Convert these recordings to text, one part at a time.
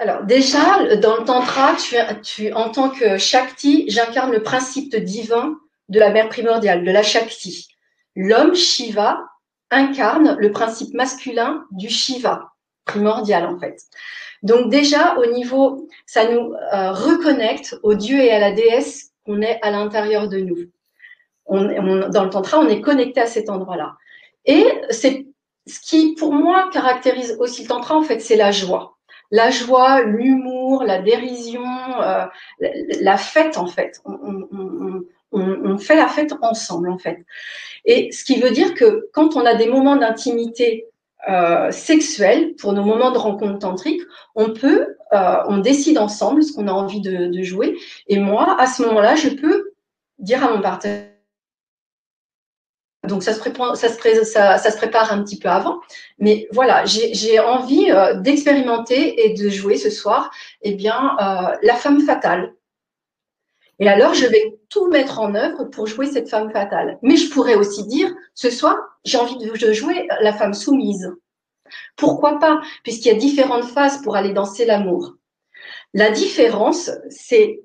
Alors déjà, dans le tantra, en tant que Shakti, j'incarne le principe divin de la mère primordiale, de la Shakti. L'homme Shiva incarne le principe masculin du Shiva, primordial en fait. Donc déjà, au niveau, ça nous reconnecte au dieu et à la déesse qu'on est à l'intérieur de nous. Dans le tantra, on est connecté à cet endroit-là. Et c'est ce qui, pour moi, caractérise aussi le tantra, en fait, c'est la joie. La joie, l'humour, la dérision, la fête, en fait. On fait la fête ensemble, en fait. Et ce qui veut dire que quand on a des moments d'intimité sexuelle, pour nos moments de rencontre tantrique, on décide ensemble ce qu'on a envie de jouer. Et moi, à ce moment-là, je peux dire à mon partenaire, donc ça se prépare un petit peu avant, mais voilà, j'ai envie d'expérimenter et de jouer ce soir, la femme fatale. Et alors, je vais tout mettre en œuvre pour jouer cette femme fatale. Mais je pourrais aussi dire, ce soir, j'ai envie de jouer la femme soumise. Pourquoi pas? Puisqu'il y a différentes phases pour aller danser l'amour. La différence, c'est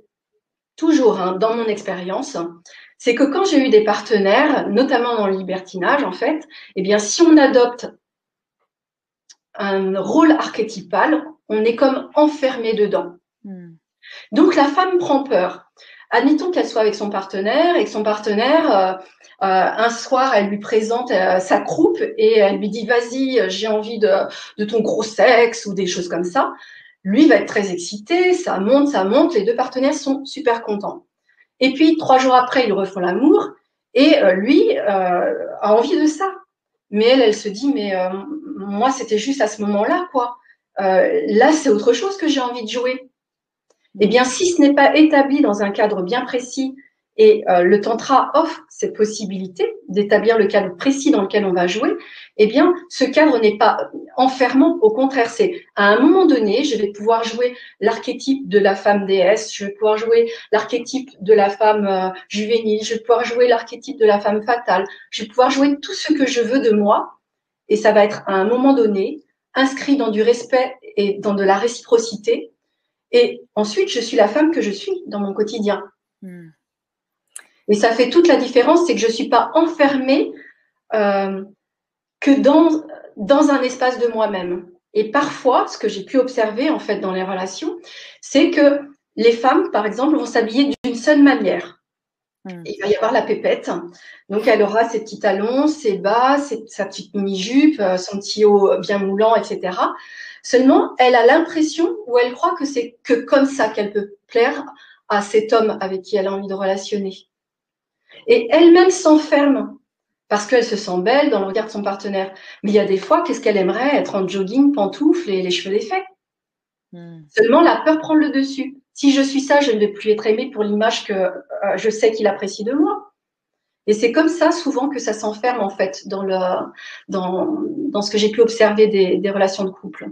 toujours, dans mon expérience, c'est que quand j'ai eu des partenaires, notamment dans le libertinage, en fait, si on adopte un rôle archétypal, on est comme enfermé dedans. Donc, la femme prend peur. Admettons qu'elle soit avec son partenaire et que son partenaire, un soir, elle lui présente sa croupe et elle lui dit « Vas-y, j'ai envie de ton gros sexe » ou des choses comme ça. Lui va être très excité, ça monte, les deux partenaires sont super contents. Et puis, 3 jours après, ils refont l'amour et lui a envie de ça. Mais elle se dit « Mais moi, c'était juste à ce moment-là, quoi. Là, c'est autre chose que j'ai envie de jouer. » Eh bien, si ce n'est pas établi dans un cadre bien précis, et le tantra offre cette possibilité d'établir le cadre précis dans lequel on va jouer, eh bien, ce cadre n'est pas enfermant. Au contraire, c'est à un moment donné, je vais pouvoir jouer l'archétype de la femme déesse, je vais pouvoir jouer l'archétype de la femme juvénile, je vais pouvoir jouer l'archétype de la femme fatale, je vais pouvoir jouer tout ce que je veux de moi, et ça va être à un moment donné inscrit dans du respect et dans de la réciprocité. Et ensuite, je suis la femme que je suis dans mon quotidien. Et ça fait toute la différence, c'est que je ne suis pas enfermée que dans un espace de moi-même. Et parfois, ce que j'ai pu observer en fait dans les relations, c'est que les femmes, par exemple, vont s'habiller d'une seule manière. Il va y avoir la pépette. Donc, elle aura ses petits talons, ses bas, sa petite mini-jupe, son petit haut bien moulant, etc. Seulement, elle a l'impression ou elle croit que c'est que comme ça qu'elle peut plaire à cet homme avec qui elle a envie de relationner. Et elle-même s'enferme parce qu'elle se sent belle dans le regard de son partenaire. Mais il y a des fois, qu'est-ce qu'elle aimerait? Être en jogging, pantoufles et les cheveux défaits. Seulement, la peur prend le dessus. Si je suis ça, je ne vais plus être aimée pour l'image que je sais qu'il apprécie de moi. Et c'est comme ça, souvent, que ça s'enferme, en fait, dans ce que j'ai pu observer des relations de couple.